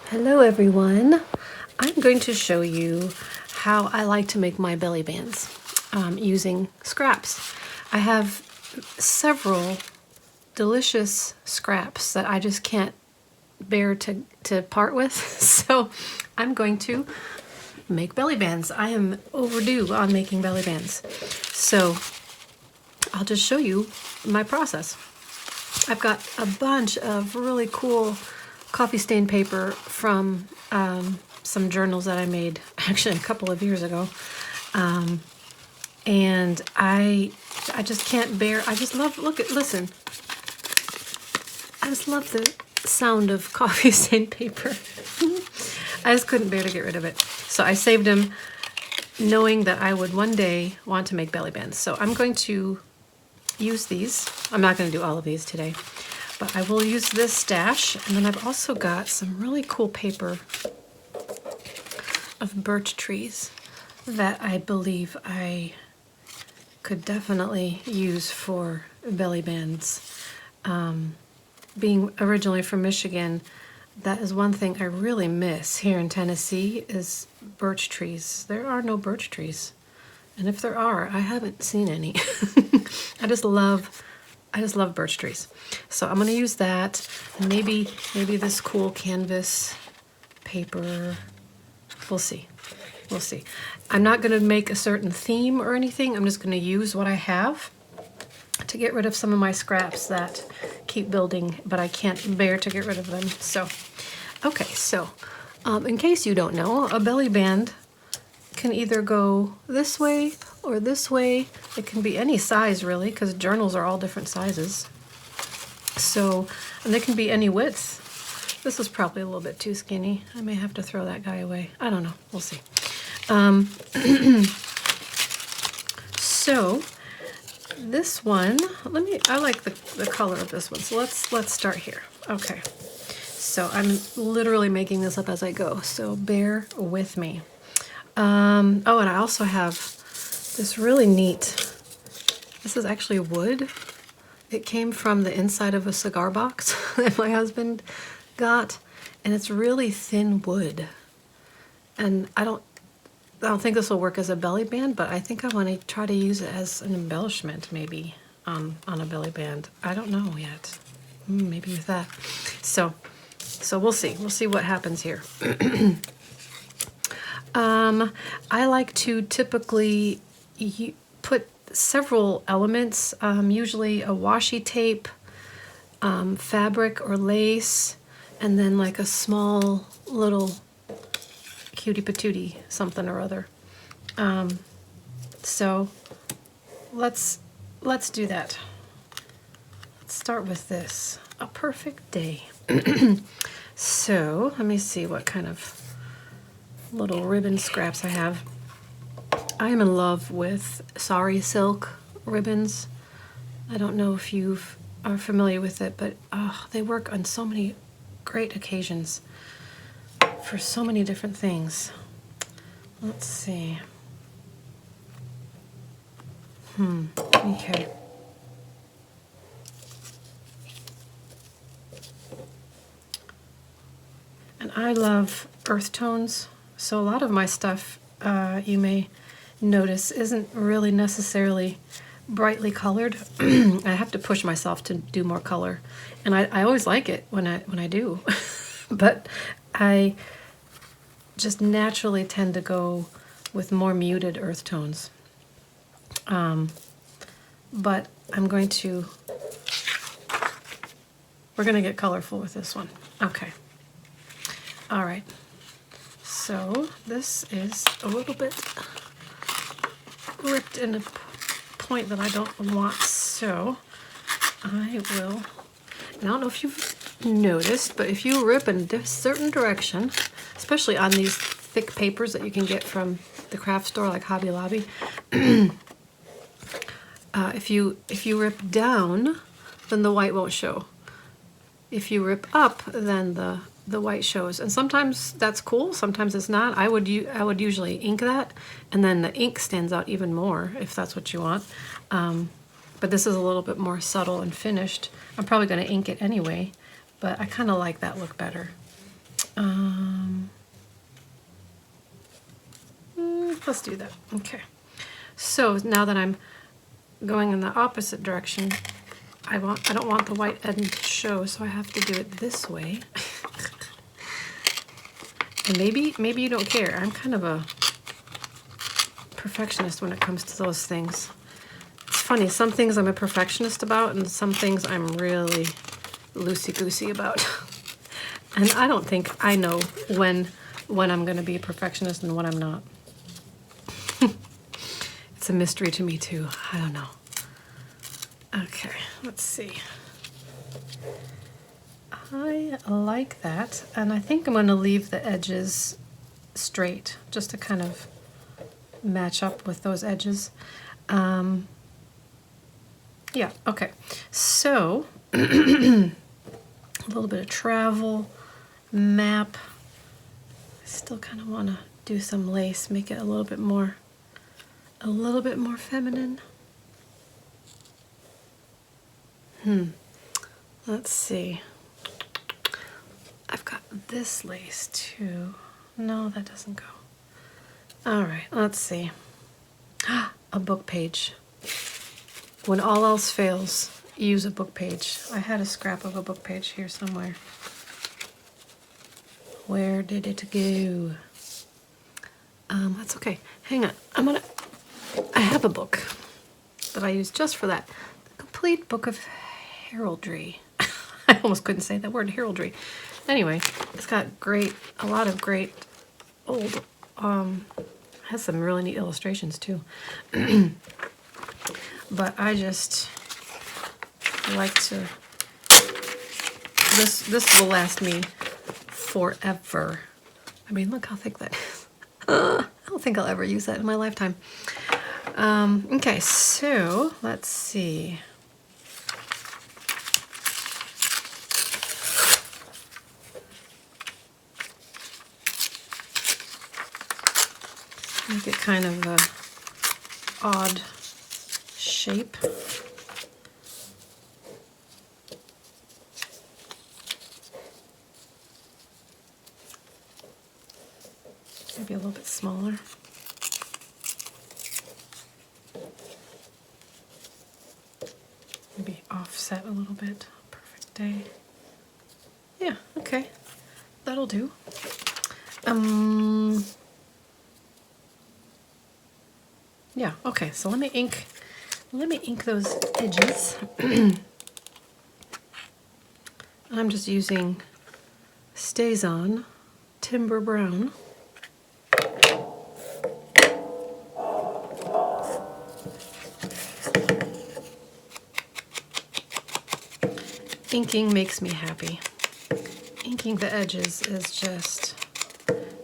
Hello everyone. I'm going to show you how I like to make my belly bands using scraps. I have several delicious scraps that I just can't bear to part with, so I'm going to make belly bands. I am overdue on making belly bands. So I'll just show you my process. I've got a bunch of really cool coffee stain paper from some journals that I made actually a couple of years ago, and I just can't bear. I just love listen. I just love the sound of coffee stain paper. I just couldn't bear to get rid of it, so I saved them, knowing that I would one day want to make belly bands. So I'm going to use these. I'm not going to do all of these today, but I will use this stash. And then I've also got some really cool paper of birch trees that I believe I could definitely use for belly bands. Being originally from Michigan, that is one thing I really miss here in Tennessee is birch trees. There are no birch trees. And if there are, I haven't seen any. I just love birch trees. So I'm gonna use that. Maybe this cool canvas paper. We'll see. We'll see. I'm not gonna make a certain theme or anything. I'm just gonna use what I have to get rid of some of my scraps that keep building, but I can't bear to get rid of them. So, okay, so in case you don't know, a belly band can either go this way or this way. It can be any size really, because journals are all different sizes. So, and they can be any width. This is probably a little bit too skinny. I may have to throw that guy away. I don't know, we'll see. So this one, I like the color of this one. So let's start here. Okay, so I'm literally making this up as I go, so bear with me. Oh, and I also have this really neat, this is actually wood. It came from the inside of a cigar box that my husband got, and it's really thin wood. And I don't think this will work as a belly band, but I think I want to try to use it as an embellishment maybe on a belly band. I don't know yet. Maybe with that. So we'll see. We'll see what happens here. I like to typically put several elements, usually a washi tape, fabric or lace, and then like a small little cutie patootie something or other. So let's do that. Let's start with this. A perfect day. So let me see what kind of little ribbon scraps I have. I am in love with sari silk ribbons. I don't know if you are familiar with it, but they work on so many great occasions for so many different things. Let's see. Okay. And I love earth tones. So a lot of my stuff, you may notice, isn't really necessarily brightly colored. I have to push myself to do more color, and I always like it when I do, but I just naturally tend to go with more muted earth tones. But we're gonna get colorful with this one. Okay. All right. So this is a little bit ripped in a point that I don't want, so I will, I don't know if you've noticed, but if you rip in a certain direction, especially on these thick papers that you can get from the craft store like Hobby Lobby, if you rip down, then the white won't show. If you rip up, then the white shows, and sometimes that's cool, sometimes it's not. I would usually ink that, and then the ink stands out even more if that's what you want. but this is a little bit more subtle and finished. I'm probably going to ink it anyway, but I kind of like that look better. Let's do that. Okay. So now that I'm going in the opposite direction, I don't want the white end to show, so I have to do it this way. And maybe you don't care. I'm kind of a perfectionist when it comes to those things. It's funny, some things I'm a perfectionist about, and some things I'm really loosey-goosey about. And I don't think I know when I'm going to be a perfectionist and when I'm not. It's a mystery to me too. I don't know. Okay, let's see. I like that, and I think I'm going to leave the edges straight just to kind of match up with those edges. Yeah, okay. So, a little bit of travel, map. I still kind of want to do some lace, make it a little bit more feminine. Let's see. I've got this lace too. No, that doesn't go. All right, let's see. A book page. When all else fails, use a book page. I had a scrap of a book page here somewhere. Where did it go? That's okay. Hang on. I have a book that I use just for that. The Complete Book of Heraldry. I almost couldn't say that word, heraldry. Anyway, it's got a lot of great old, has some really neat illustrations too. But I just like to, this will last me forever. I mean, look how thick that is. I don't think I'll ever use that in my lifetime. Okay, so let's see. Make it kind of a odd shape. Maybe a little bit smaller. Maybe offset a little bit. Perfect day. Yeah, okay. That'll do. Yeah, okay, so let me ink those edges. I'm just using StazOn Timber Brown. Inking makes me happy. Inking the edges is just,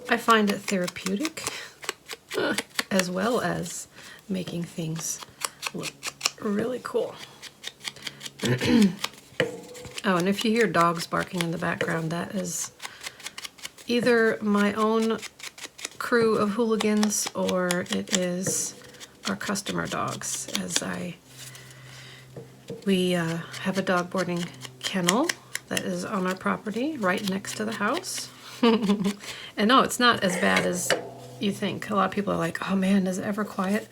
I find it therapeutic, as well as making things look really cool. Oh, and if you hear dogs barking in the background, that is either my own crew of hooligans or it is our customer dogs, as we have a dog boarding kennel that is on our property right next to the house. And no, it's not as bad as you think. A lot of people are like, oh man, is it ever quiet?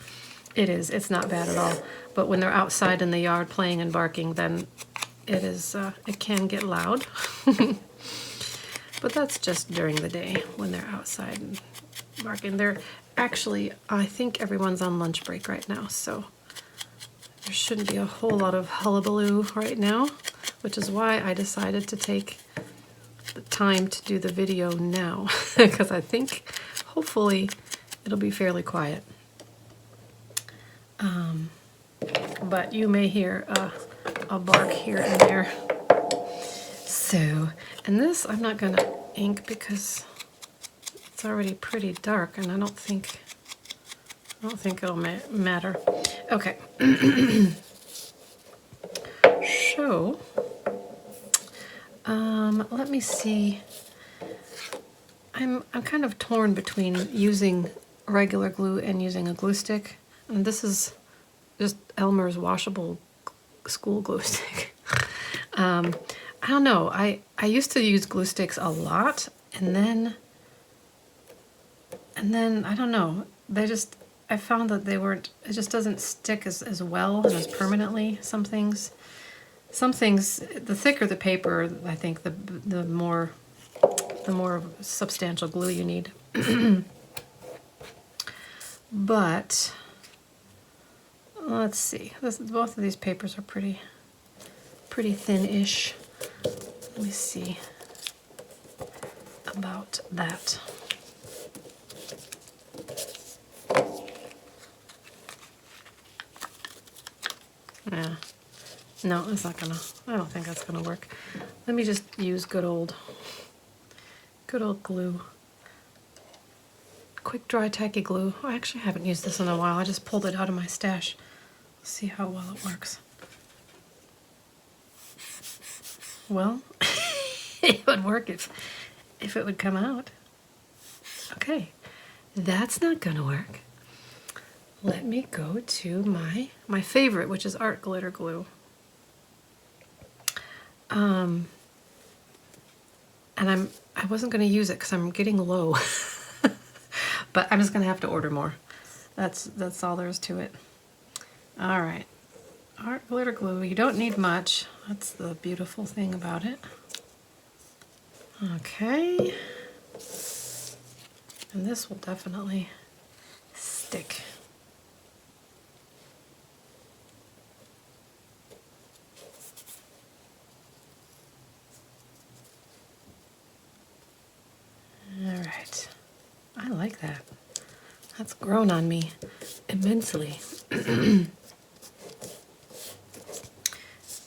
It is. It's not bad at all. But when they're outside in the yard playing and barking, then it is. It can get loud. But that's just during the day when they're outside and barking. They're actually, I think everyone's on lunch break right now, so there shouldn't be a whole lot of hullabaloo right now, which is why I decided to take the time to do the video now, because I think hopefully it'll be fairly quiet. But you may hear a bark here and there. So, and this I'm not going to ink because it's already pretty dark, and I don't think it'll matter. Okay. So, let me see. I'm kind of torn between using regular glue and using a glue stick. And this is just Elmer's washable school glue stick. I don't know. I used to use glue sticks a lot, and then I don't know. I found that it just doesn't stick as well and as permanently. Some things, the thicker the paper, I think the more substantial glue you need. But let's see. Both of these papers are pretty thin-ish. Let me see about that. Yeah. No, it's not gonna. I don't think that's gonna work. Let me just use good old glue. Quick dry tacky glue. I actually haven't used this in a while. I just pulled it out of my stash. Let's see how well it works. Well, it would work if it would come out. Okay, that's not gonna work. Let me go to my favorite, which is art glitter glue. And I wasn't gonna use it because I'm getting low. But I'm just gonna have to order more. That's all there is to it. All right, art glitter glue. You don't need much. That's the beautiful thing about it. Okay, and this will definitely stick. All right, I like that. That's grown on me immensely.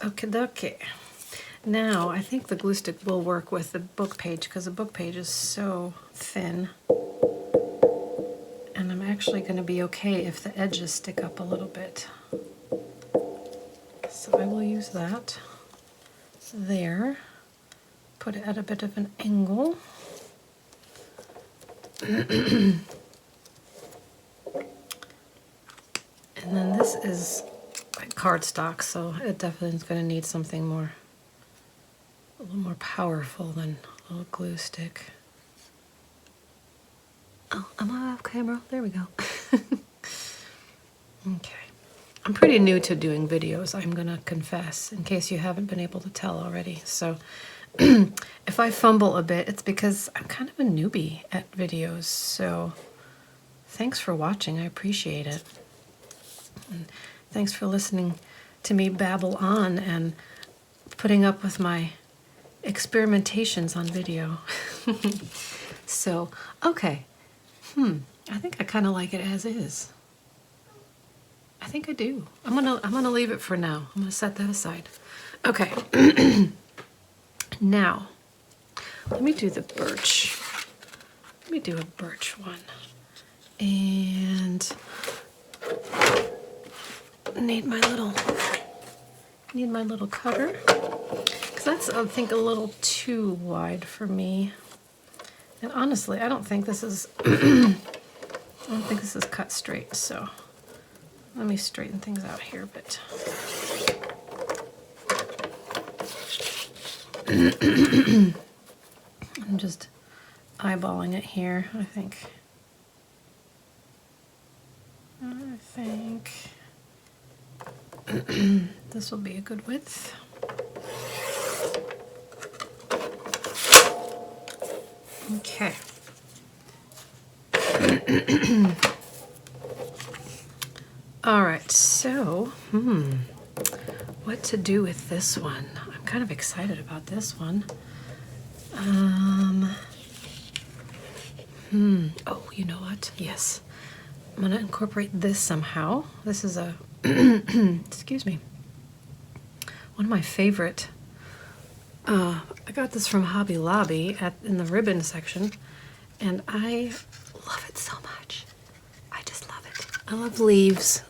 Okay. Now, I think the glue stick will work with the book page because the book page is so thin. And I'm actually going to be okay if the edges stick up a little bit. So I will use that there. Put it at a bit of an angle. And then this is like cardstock, so it definitely is going to need something a little more powerful than a little glue stick. Oh, am I off camera? There we go. Okay. I'm pretty new to doing videos, I'm going to confess, in case you haven't been able to tell already. So if I fumble a bit, it's because I'm kind of a newbie at videos. So thanks for watching. I appreciate it. And thanks for listening to me babble on and putting up with my experimentations on video. So, okay. I think I kind of like it as is. I think I do. I'm gonna leave it for now. I'm gonna set that aside. Okay. Now, let me do the birch. Let me do a birch one. And need my little cutter, because that's, I think, a little too wide for me. And honestly, I don't think this is cut straight. So let me straighten things out here a bit. I'm just eyeballing it here. I think this will be a good width. Okay. All right, so, what to do with this one? I'm kind of excited about this one. Oh, you know what? Yes. I'm gonna incorporate this somehow. This is a, excuse me, one of my favorite. I got this from Hobby Lobby in the ribbon section, and I love it so much. I just love it. I love leaves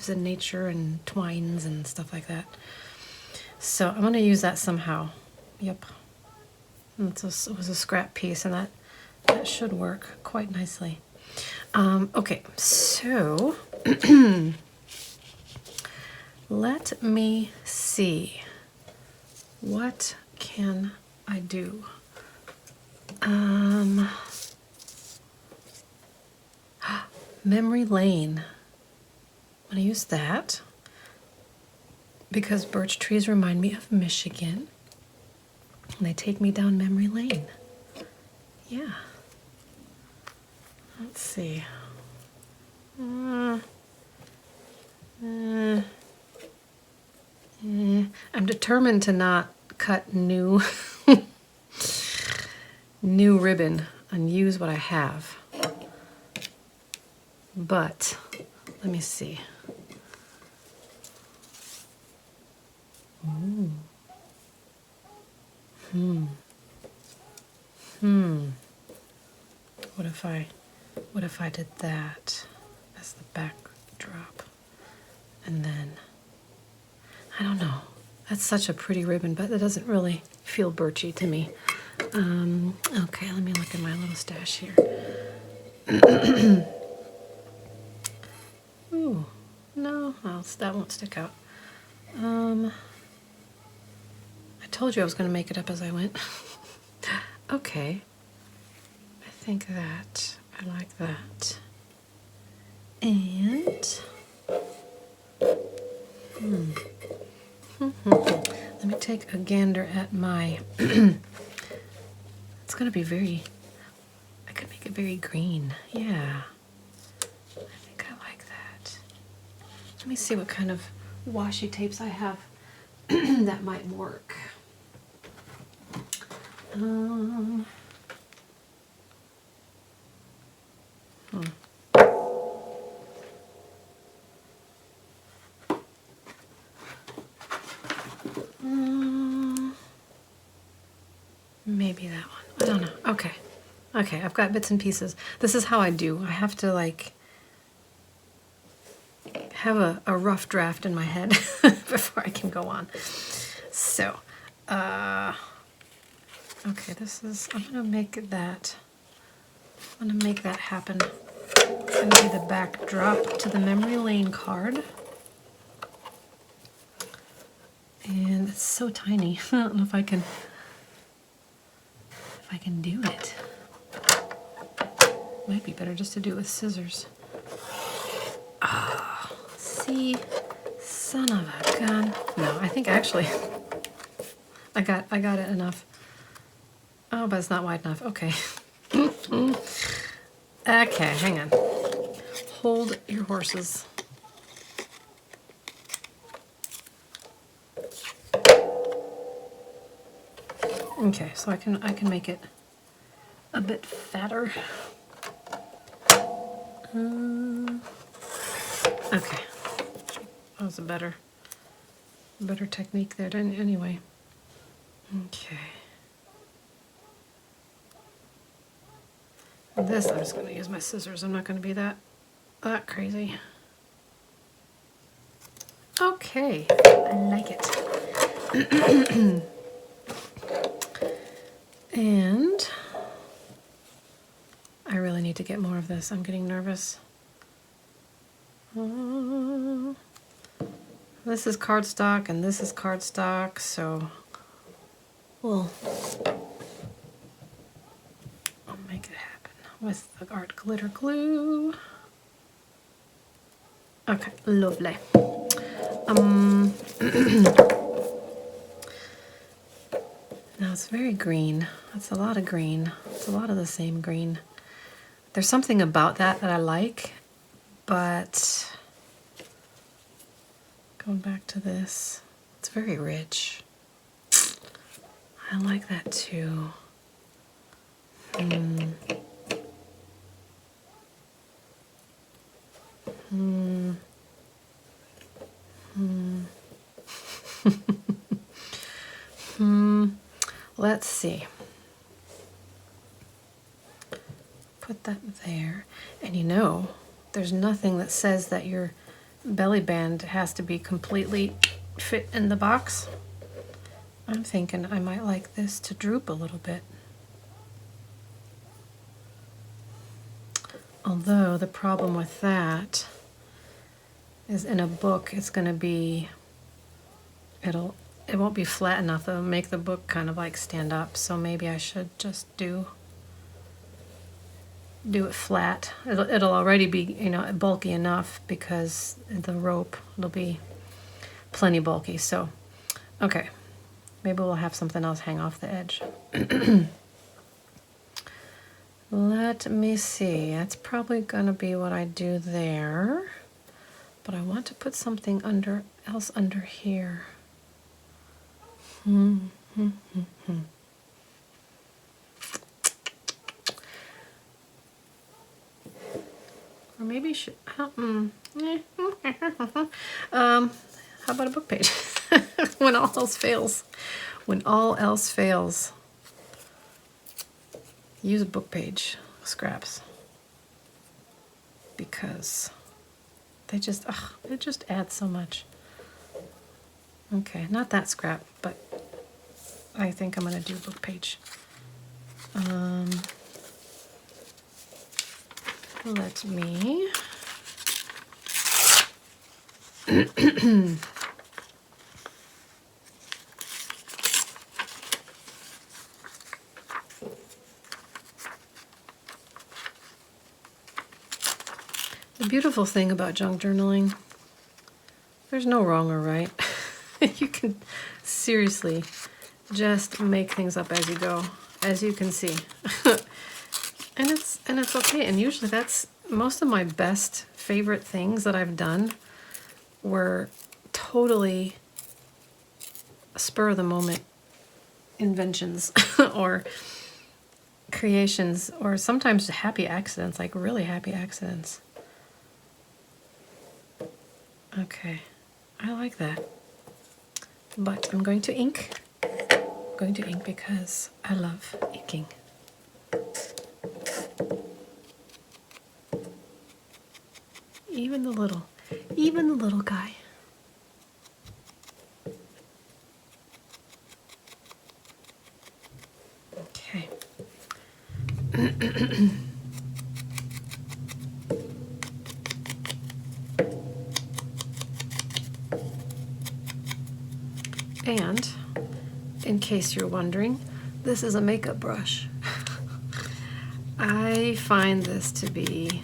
and nature and twines and stuff like that. So I'm gonna use that somehow. Yep. It was a scrap piece, and that should work quite nicely. Okay, so Let me see. What can I do? Memory lane. I'm going to use that because birch trees remind me of Michigan. And they take me down memory lane. Yeah. Let's see. I'm determined to not cut new new ribbon and use what I have. But let me see. Ooh. What if I did that as the backdrop? And then, I don't know. That's such a pretty ribbon, but it doesn't really feel birchy to me. Okay, let me look at my little stash here. Ooh, no, well, that won't stick out. I told you I was going to make it up as I went. Okay. I think that. I like that. And let me take a gander at my it's going to be very, I could make it very green. Yeah. I think I like that. Let me see what kind of washi tapes I have that might work. Maybe that one. I don't know. Okay. Okay, I've got bits and pieces. This is how I do. I have to like have a rough draft in my head before I can go on. So, okay, this is, I'm gonna make that happen. It's gonna be the backdrop to the memory lane card. And it's so tiny. I don't know if I can do it. Might be better just to do it with scissors. Oh, see, son of a gun. No, I think actually I got it enough. Oh, but it's not wide enough. Okay. Okay, hang on. Hold your horses. Okay, so I can make it a bit fatter. Okay, that was a better technique there. Anyway, okay. This I'm just going to use my scissors. I'm not going to be that crazy. Okay, I like it. And I really need to get more of this. I'm getting nervous. This is cardstock and this is cardstock, so I'll make it happen with the art glitter glue. Okay, lovely. Now it's very green. That's a lot of green. It's a lot of the same green. There's something about that I like, but going back to this, it's very rich. I like that too. Let's see. Put that there. And you know, there's nothing that says that your belly band has to be completely fit in the box. I'm thinking I might like this to droop a little bit. Although the problem with that is in a book it's going to be it won't be flat enough. It'll make the book kind of like stand up. So maybe I should just do it flat. It'll already be, you know, bulky enough because the rope, it'll be plenty bulky. So, okay, maybe we'll have something else hang off the edge. Let me see. That's probably gonna be what I do there. But I want to put something else under here. Or maybe should how about a book page? When all else fails. When all else fails. Use a book page scraps. Because it just adds so much. Okay, not that scrap, but I think I'm gonna do book page. Let me The beautiful thing about junk journaling, there's no wrong or right. You can seriously just make things up as you go, as you can see. And it's okay. And usually that's most of my best favorite things that I've done were totally spur of the moment inventions or creations, or sometimes happy accidents, like really happy accidents. Okay, I like that. But I'm going to ink. I'm going to ink because I love inking. Even the little guy. Okay. And in case you're wondering, this is a makeup brush. I find this to be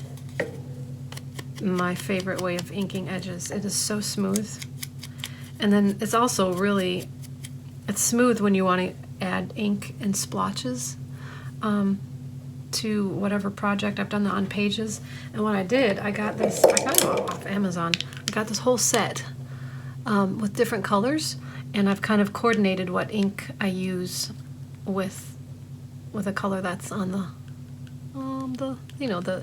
my favorite way of inking edges. It is so smooth. And then it's also really, it's smooth when you want to add ink and splotches to whatever project. I've done that on pages. And what I did, I got it off Amazon. I got this whole set with different colors, and I've kind of coordinated what ink I use with a color that's on the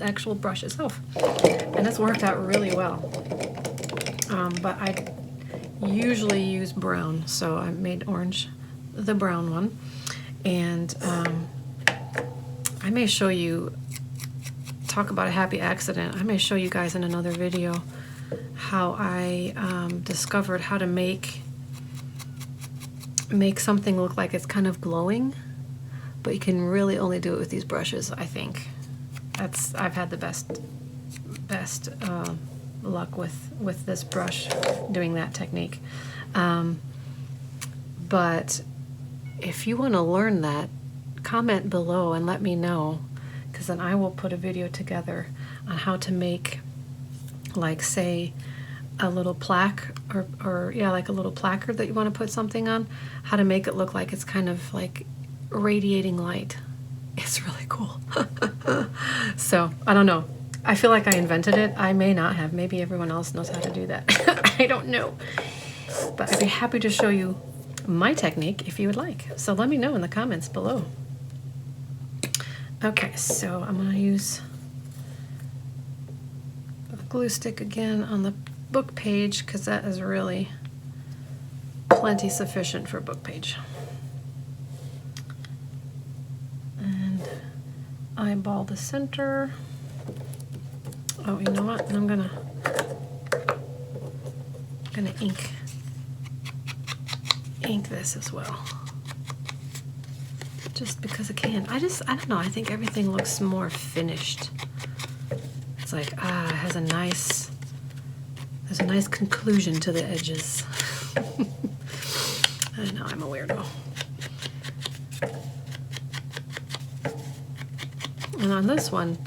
actual brush itself, and it's worked out really well. But I usually use brown, so I made orange the brown one, and I may show you, talk about a happy accident, I may show you guys in another video how I discovered how to make something look like it's kind of glowing, but you can really only do it with these brushes, I think. I've had the best luck with this brush doing that technique. But if you want to learn that, comment below and let me know, because then I will put a video together on how to make, like, say, a little plaque or like a little placard that you want to put something on, how to make it look like it's kind of like radiating light. It's really cool. So, I don't know. I feel like I invented it. I may not have. Maybe everyone else knows how to do that. I don't know. But I'd be happy to show you my technique if you would like. So let me know in the comments below. Okay, so I'm going to use a glue stick again on the book page, because that is really plenty sufficient for a book page. And eyeball the center. Oh, you know what? I'm gonna ink this as well, just because I can. I don't know, I think everything looks more finished. It's like, it has a nice, there's a nice conclusion to the edges. I know I'm a weirdo. And on this one,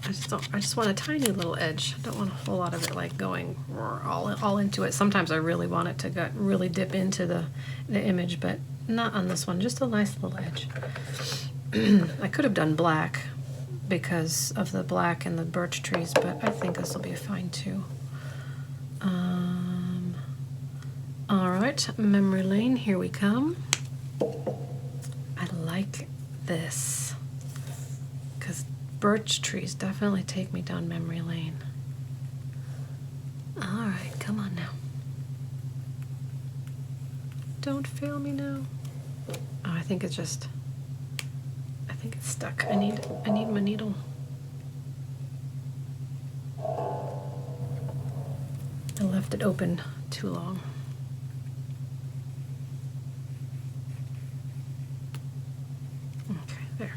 I just want a tiny little edge. I don't want a whole lot of it like going all into it. Sometimes I really want it to really dip into the image, but not on this one. Just a nice little edge. I could have done black because of the black and the birch trees, but I think this will be fine too. All right, memory lane, here we come. I like this because birch trees definitely take me down memory lane. All right, come on now. Don't fail me now. Oh, I think it's stuck. I need my needle. I left it open too long. Okay, there.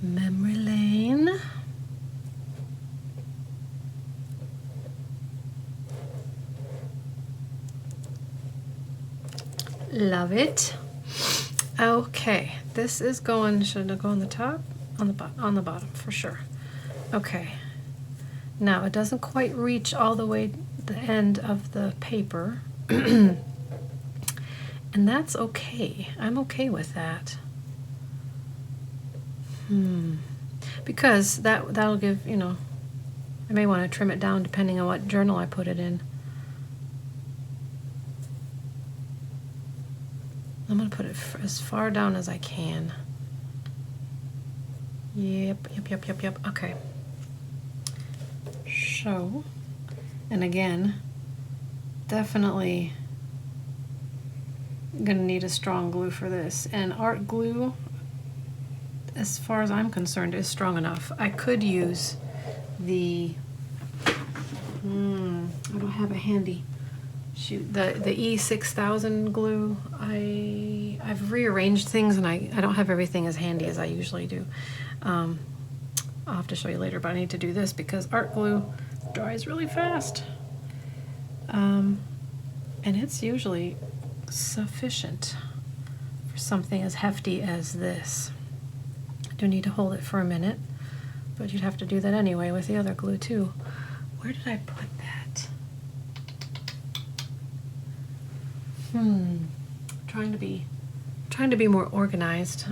Memory lane. Love it. Okay, this is going, should it go on the top? On the bottom, for sure. Okay. Now, it doesn't quite reach all the way to the end of the paper. And that's okay. I'm okay with that. Because that'll give, you know, I may want to trim it down depending on what journal I put it in. I'm going to put it as far down as I can. Yep. Okay. So, and again, definitely going to need a strong glue for this. And art glue, as far as I'm concerned, is strong enough. I could use the, I don't have it handy. Shoot, the E6000 glue. I've rearranged things and I don't have everything as handy as I usually do. I'll have to show you later, but I need to do this because art glue dries really fast. And it's usually sufficient for something as hefty as this. I do need to hold it for a minute, but you'd have to do that anyway with the other glue too. Where did I put that? Trying to be more organized.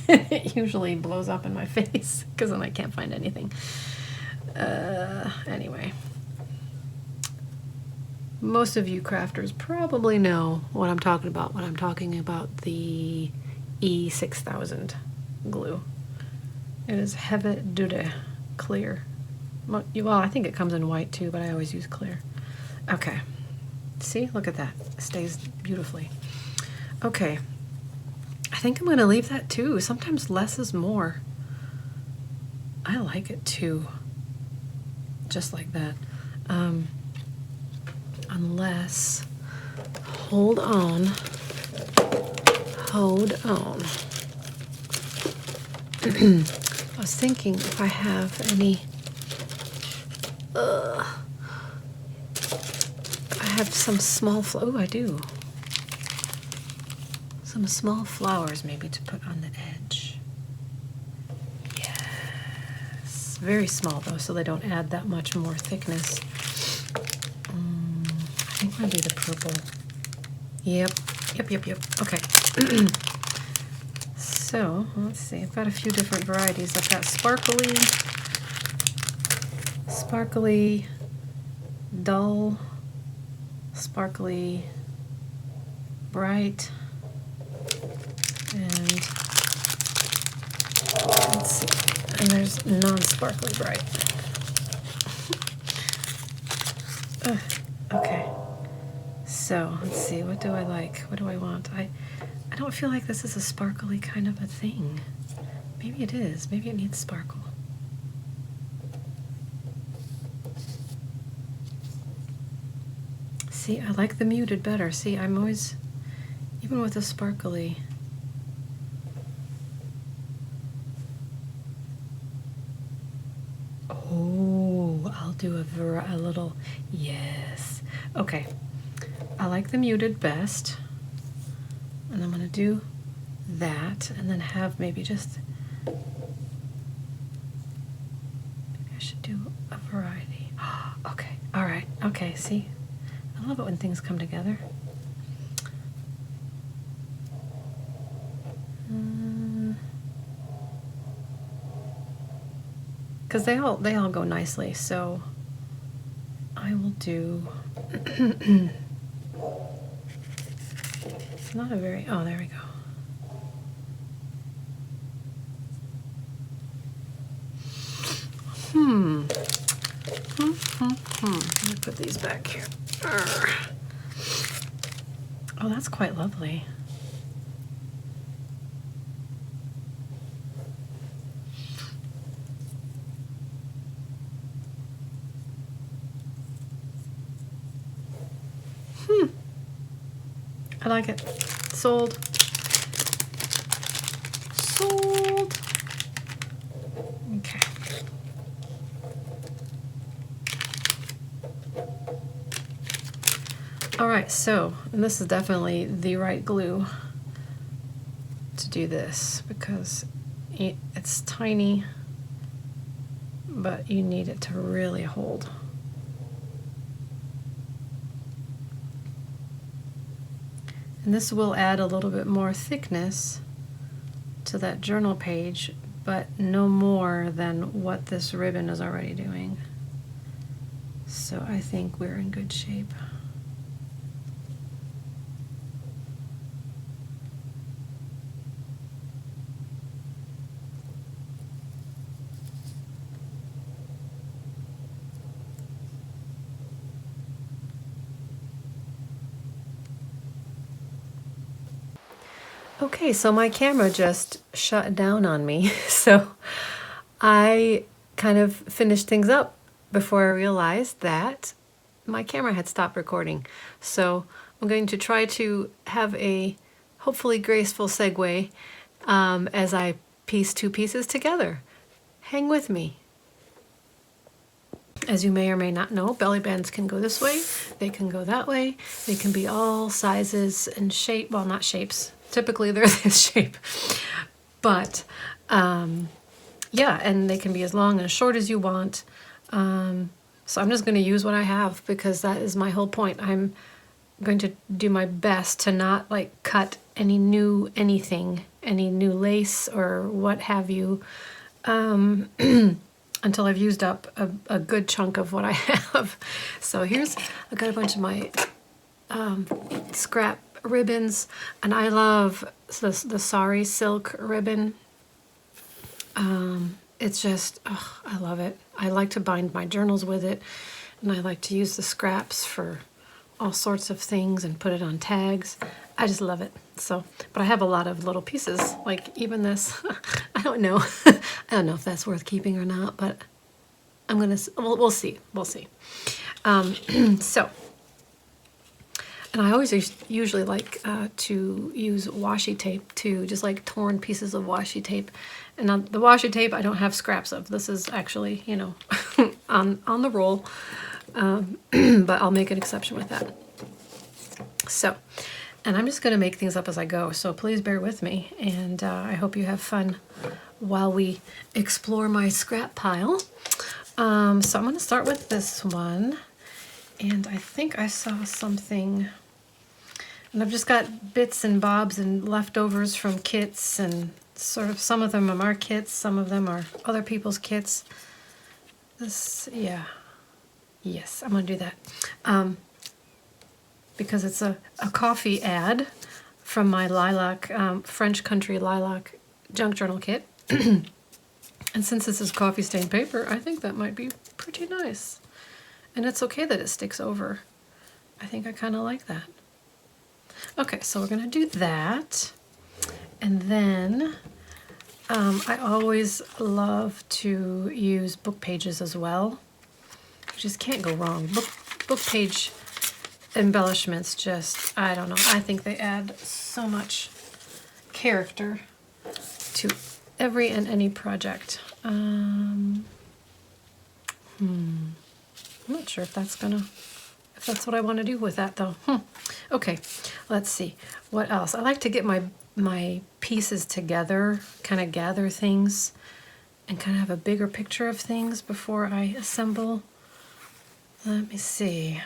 It usually blows up in my face because then I can't find anything. Anyway, most of you crafters probably know what I'm talking about when I'm talking about the E6000 glue. It is heavy duty clear. Well, I think it comes in white too, but I always use clear. Okay. See, look at that. It stays beautifully. Okay. I think I'm going to leave that too. Sometimes less is more. I like it too. Just like that. Unless, hold on. I was thinking if I have any, I have some small, oh, I do. Some small flowers maybe to put on the edge. Yes. Very small though, so they don't add that much more thickness. I think maybe the purple. Yep. Okay. So, let's see. I've got a few different varieties. I've got sparkly, dull, sparkly, bright, and let's see. And there's non-sparkly bright. Okay. So, let's see. What do I like? What do I want? I don't feel like this is a sparkly kind of a thing. Maybe it is. Maybe it needs sparkle. See, I like the muted better. See, I'm always, even with a sparkly. Oh, I'll do a little, yes. Okay. I like the muted best. And I'm going to do that and then have maybe just, maybe I should do a variety. Okay, all right, okay, see? I love it when things come together. Because they all go nicely, so I will do not a very, oh, there we go. Let me put these back here. Oh, that's quite lovely. I like it. Sold. Sold. Okay. All right, so, and this is definitely the right glue to do this because it's tiny, but you need it to really hold. And this will add a little bit more thickness to that journal page, but no more than what this ribbon is already doing. So I think we're in good shape. Okay, so my camera just shut down on me, so I kind of finished things up before I realized that my camera had stopped recording. So I'm going to try to have a hopefully graceful segue as I piece two pieces together. Hang with me. As you may or may not know, belly bands can go this way, they can go that way, they can be all sizes and shape, well, not shapes, typically they're this shape, but yeah, and they can be as long and as short as you want. So I'm just going to use what I have because that is my whole point. I'm going to do my best to not like cut any new anything, any new lace or what have you, until I've used up a good chunk of what I have. So here's, I've got a bunch of my scrap ribbons, and I love the sari silk ribbon. It's just, oh, I love it. I like to bind my journals with it, and I like to use the scraps for all sorts of things and put it on tags. I just love it. So, but I have a lot of little pieces, like even this. I don't know. I don't know if that's worth keeping or not, but I'm gonna, we'll see. We'll see. So, and I always usually like to use washi tape too, just like torn pieces of washi tape. And on the washi tape, I don't have scraps of. This is actually, you know, on the roll, but I'll make an exception with that. So, and I'm just going to make things up as I go, so please bear with me, and I hope you have fun while we explore my scrap pile. So I'm going to start with this one, and I think I saw something, and I've just got bits and bobs and leftovers from kits, and sort of some of them are our kits, some of them are other people's kits. This, yeah, yes, I'm going to do that. Because it's a coffee ad from my lilac, French country lilac junk journal kit. And since this is coffee stained paper, I think that might be pretty nice. And it's okay that it sticks over. I think I kind of like that. Okay, so we're gonna do that. And then I always love to use book pages as well. You just can't go wrong. Book page embellishments just, I don't know, I think they add so much character to every and any project. I'm not sure if that's gonna if that's what I want to do with that though. Okay, let's see. What else? I like to get my pieces together, kind of gather things, and kind of have a bigger picture of things before I assemble. Let me see.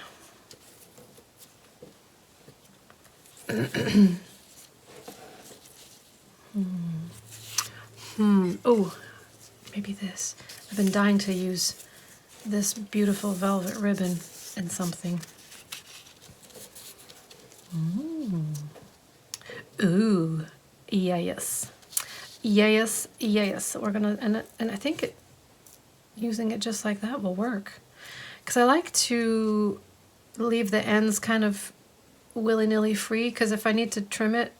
Oh, maybe this. I've been dying to use this beautiful velvet ribbon in something. Ooh, yes. Yes, yes. We're gonna, and I think using it just like that will work. Because I like to leave the ends kind of willy-nilly free, because if I need to trim it,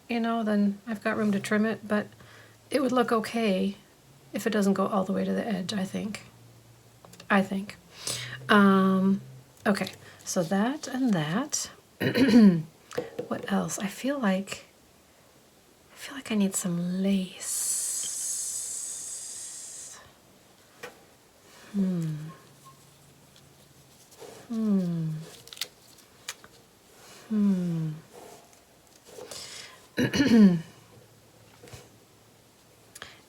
you know, then I've got room to trim it, but it would look okay if it doesn't go all the way to the edge, I think. Okay, so that and that. What else? I feel like I need some lace.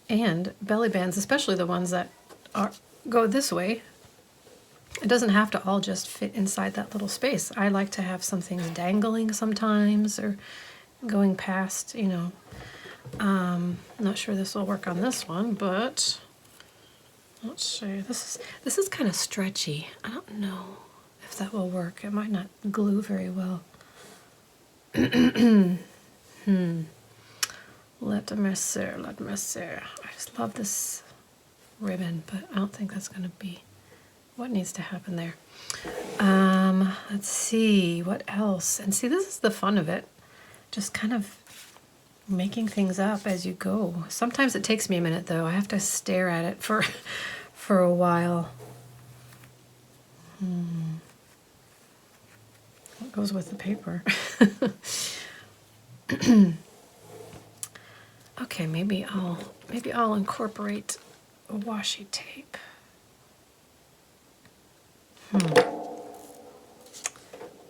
And belly bands, especially the ones that go this way, it doesn't have to all just fit inside that little space. I like to have some things dangling sometimes, or going past, you know. Not sure this will work on this one, but let's see. This is kind of stretchy. I don't know if that will work. It might not glue very well. Let me see. I just love this ribbon, but I don't think that's going to be what needs to happen there. Let's see, what else? And see, this is the fun of it. Just kind of making things up as you go. Sometimes it takes me a minute, though. I have to stare at it for a while. What goes with the paper? Okay, maybe I'll incorporate a washi tape.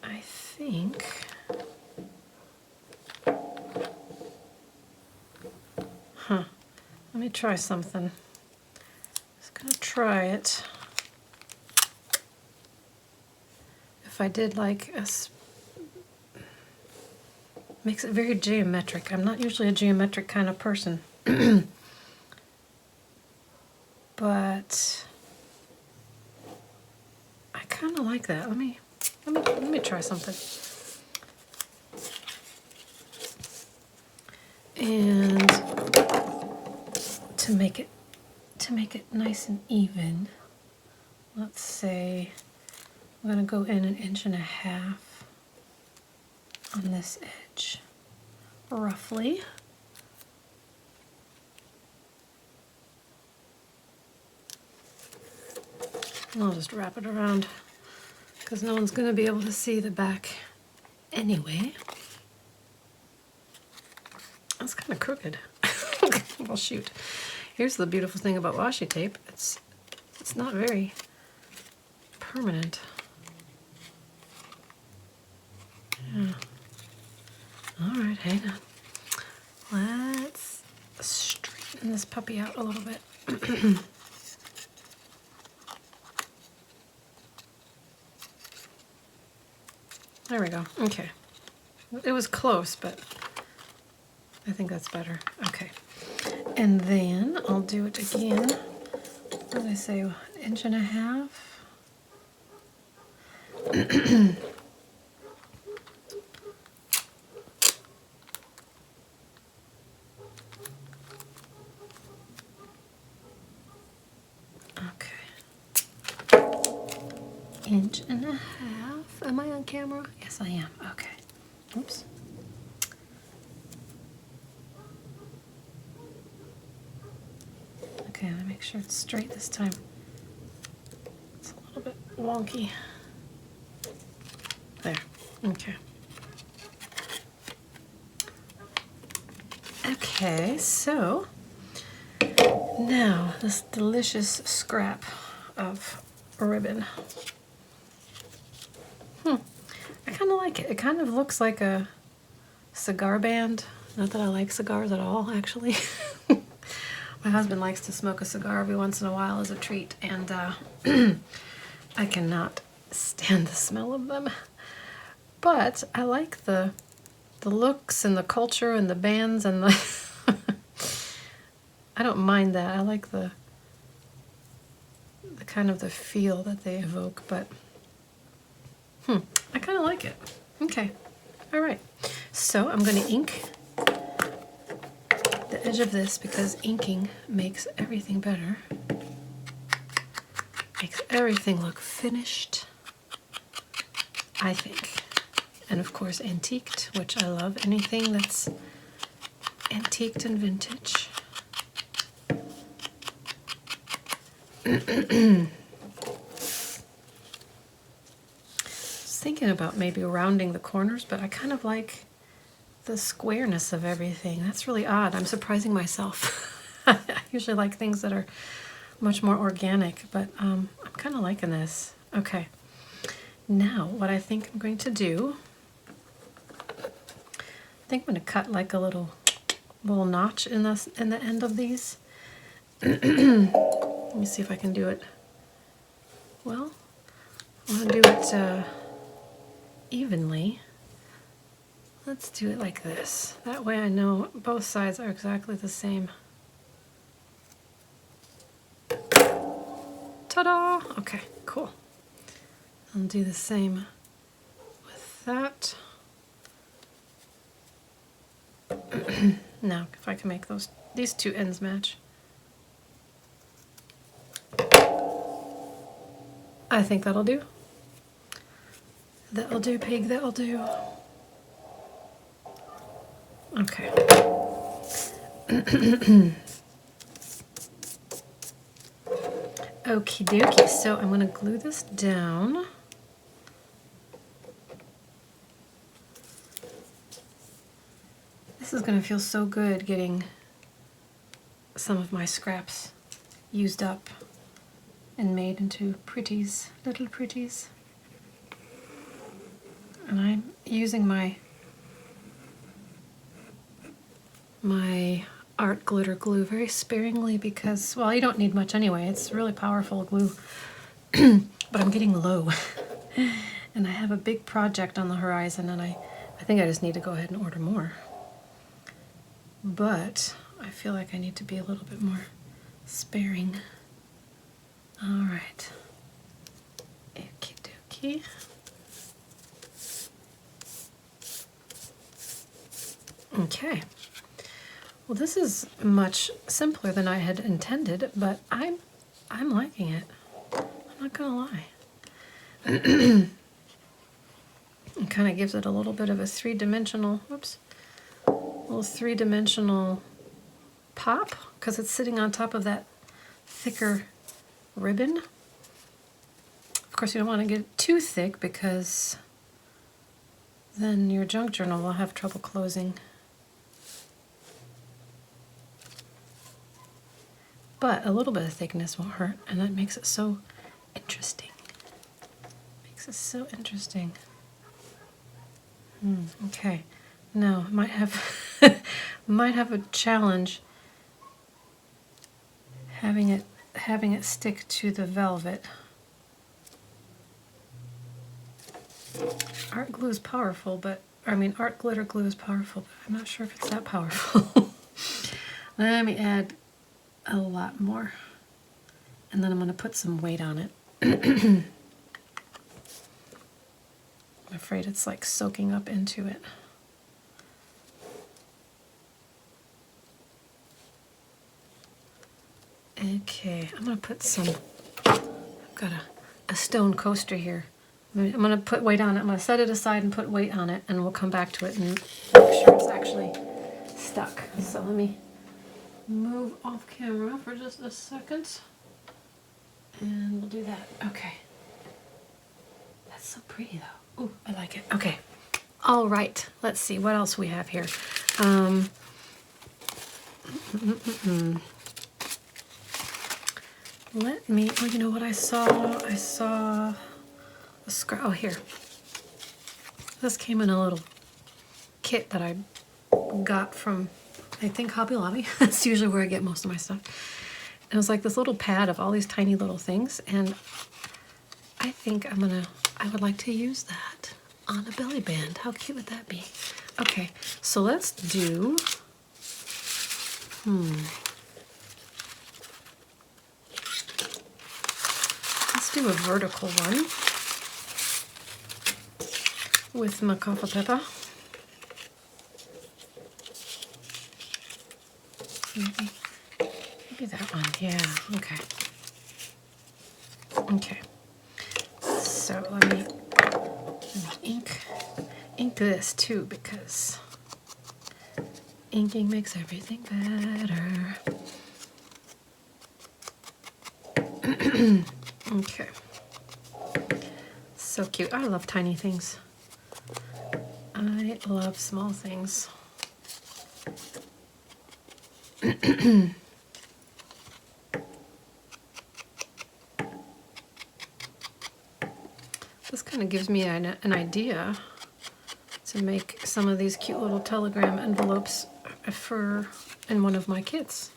I think let me try something. Just gonna try it. If I did like makes it very geometric. I'm not usually a geometric kind of person. But I kind of like that. Let me try something. And to make it nice and even, let's say I'm going to go in 1.5 inches on this edge, roughly. And I'll just wrap it around, because no one's going to be able to see the back anyway. That's kind of crooked. Well, shoot. Here's the beautiful thing about washi tape. It's not very permanent. Yeah. All right, hang on. Let's straighten this puppy out a little bit. There we go. Okay. It was close, but I think that's better. Okay. And then I'll do it again. What did I say? 1.5 inches? Okay. 1.5 inches. Am I on camera? Yes, I am. Okay. Oops. Okay, let me make sure it's straight this time. It's a little bit wonky. There. Okay. Okay, so now this delicious scrap of ribbon. kind of like it. It kind of looks like a cigar band. Not that I like cigars at all, actually. My husband likes to smoke a cigar every once in a while as a treat, and I cannot stand the smell of them. But I like the looks and the culture and the bands and the I don't mind that. I like the kind of the feel that they evoke, but I kind of like it. Okay. All right. So I'm going to ink the edge of this because inking makes everything better. Makes everything look finished, I think. And of course antiqued, which I love. Anything that's antiqued and vintage. I was thinking about maybe rounding the corners, but I kind of like the squareness of everything. That's really odd. I'm surprising myself. I usually like things that are much more organic, but I'm kind of liking this. Okay. Now, what I think I'm going to do, I think I'm going to cut like a little notch in the end of these. Let me see if I can do it. Well, I want to do it evenly. Let's do it like this. That way I know both sides are exactly the same. Ta-da! Okay, cool. I'll do the same with that. Now, if I can make these two ends match. I think that'll do. That'll do, pig, that'll do. Okay. Okie dokie, so I'm going to glue this down. This is going to feel so good getting some of my scraps used up and made into pretties, little pretties. And I'm using my art glitter glue very sparingly because, well, you don't need much anyway. It's really powerful glue. But I'm getting low. And I have a big project on the horizon, and I think I just need to go ahead and order more. But I feel like I need to be a little bit more sparing. All right. Okie dokie. Okay. Well, this is much simpler than I had intended, but I'm liking it. I'm not gonna lie. It kind of gives it a little bit of a three-dimensional, little three-dimensional pop because it's sitting on top of that thicker ribbon. Of course, you don't want to get it too thick because then your junk journal will have trouble closing. But a little bit of thickness won't hurt, and that makes it so interesting. Makes it so interesting. Okay, now might have a challenge having it stick to the velvet. Art glue is powerful, but art glitter glue is powerful, but I'm not sure if it's that powerful. Let me add a lot more, and then I'm going to put some weight on it. I'm afraid it's like soaking up into it. Okay, I'm going to put some, I've got a stone coaster here. I'm going to put weight on it. I'm going to set it aside and put weight on it, and we'll come back to it and make sure it's actually stuck. So let me move off camera for just a second, and we'll do that. Okay. That's so pretty though. Ooh, I like it. Okay. All right. Let's see what else we have here. Let me, oh, you know what I saw? I saw a scrap, oh, here. This came in a little kit that I got from, I think, Hobby Lobby. That's usually where I get most of my stuff. It was like this little pad of all these tiny little things, and I think I would like to use that on a belly band. How cute would that be? Okay, so let's do, let's do a vertical one with macaca pepper. Maybe that one, yeah, okay. Okay, so let me ink this too, because inking makes everything better. Okay, so cute. I love tiny things. I love small things. This kind of gives me an idea to make some of these cute little telegram envelopes in one of my kits.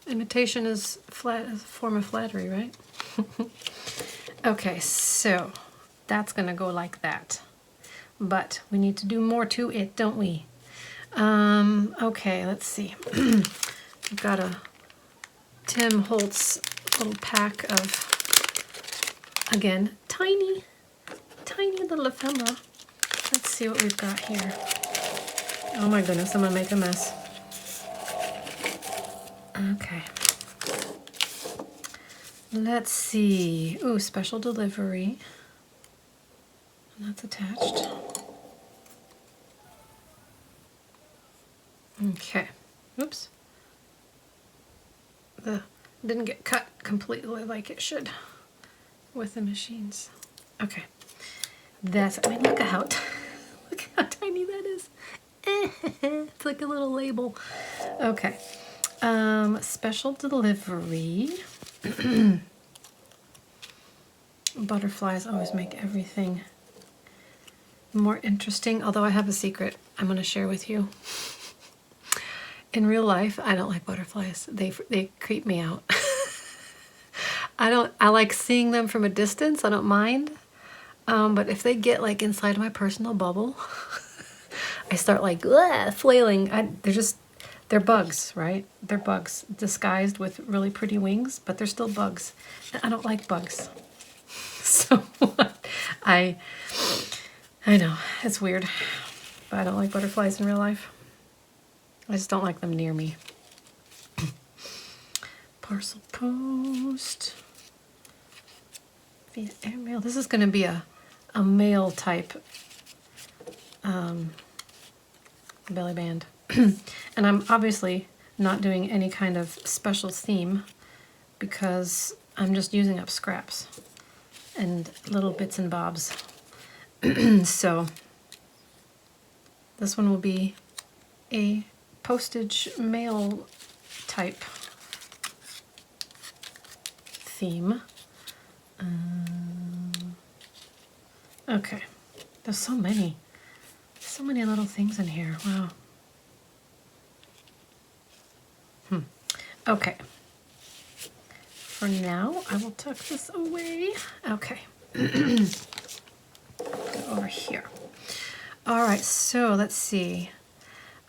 Imitation is a form of flattery, right? Okay, so that's gonna go like that. But we need to do more to it, don't we? Okay, let's see. I've got a Tim Holtz little pack of, again, tiny little ephemera. Let's see what we've got here. Oh my goodness, I'm gonna make a mess. Okay. Let's see. Ooh, special delivery. And that's attached. Okay. Oops. Didn't get cut completely like it should with the machines. Okay. I mean, look at how look how tiny that is. It's like a little label. Okay. Special delivery. Butterflies always make everything more interesting, although I have a secret I'm going to share with you. In real life, I don't like butterflies. They creep me out. I like seeing them from a distance. I don't mind. But if they get like inside my personal bubble, I start like flailing. They're bugs, right? They're bugs disguised with really pretty wings, but they're still bugs. And I don't like bugs. So I know, it's weird, but I don't like butterflies in real life. I just don't like them near me. Parcel post via airmail. This is going to be a mail type belly band. And I'm obviously not doing any kind of special theme because I'm just using up scraps and little bits and bobs. So this one will be a postage mail type theme. Okay, there's so many little things in here. Wow. Okay. For now, I will tuck this away. Okay. Go over here. All right, so let's see.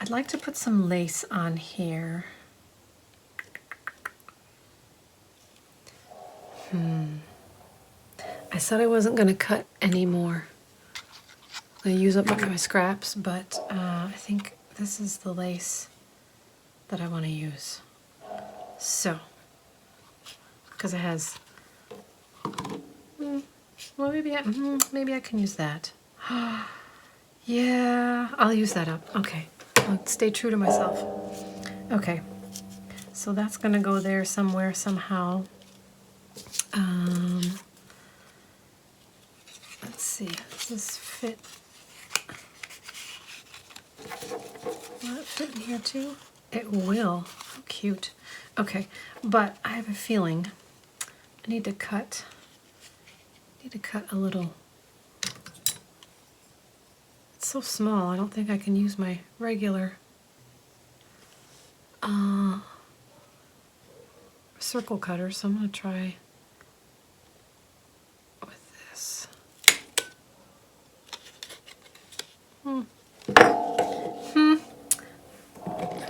I'd like to put some lace on here. I said I wasn't going to cut anymore. I'm going to use up my scraps, but I think this is the lace that I want to use. So, because it has, well, maybe I can use that. Yeah, I'll use that up. Okay, I'll stay true to myself. Okay, so that's gonna go there somewhere, somehow. Let's see, does this fit? Will it fit in here too? It will. How cute. Okay, but I have a feeling I need to cut a little so small. I don't think I can use my regular circle cutter, so I'm going to try with this. Let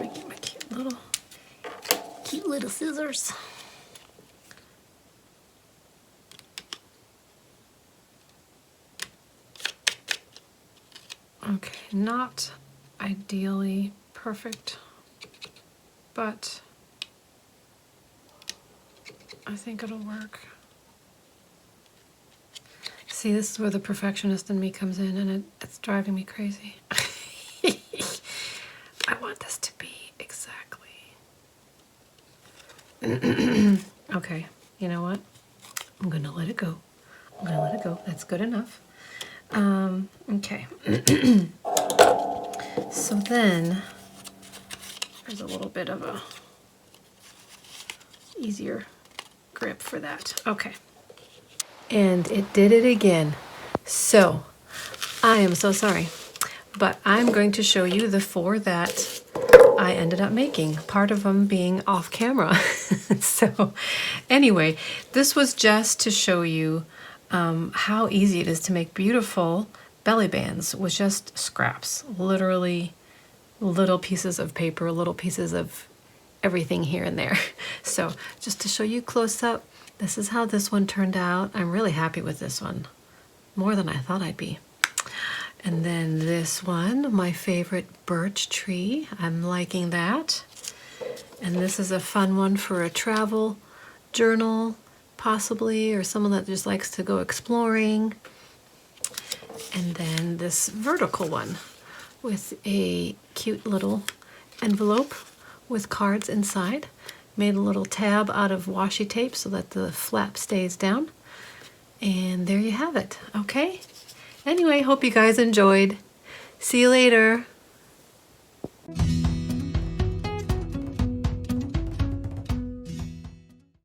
me get my cute little scissors. Okay, not ideally perfect, but I think it'll work. See, this is where the perfectionist in me comes in, and it's driving me crazy. I want this to be exactly. Okay, you know what? I'm gonna let it go. I'm gonna let it go. That's good enough. Okay. So then, there's a little bit of a easier grip for that. Okay. And it did it again. So, I am so sorry, but I'm going to show you the 4 that I ended up making, part of them being off camera. So, anyway, this was just to show you how easy it is to make beautiful belly bands with just scraps, literally little pieces of paper, little pieces of everything here and there. So just to show you close up, this is how this one turned out. I'm really happy with this one, more than I thought I'd be. And then this one, my favorite birch tree. I'm liking that. And this is a fun one for a travel journal, possibly, or someone that just likes to go exploring. And then this vertical one with a cute little envelope with cards inside. Made a little tab out of washi tape so that the flap stays down. And there you have it, okay? Anyway, hope you guys enjoyed. See you later.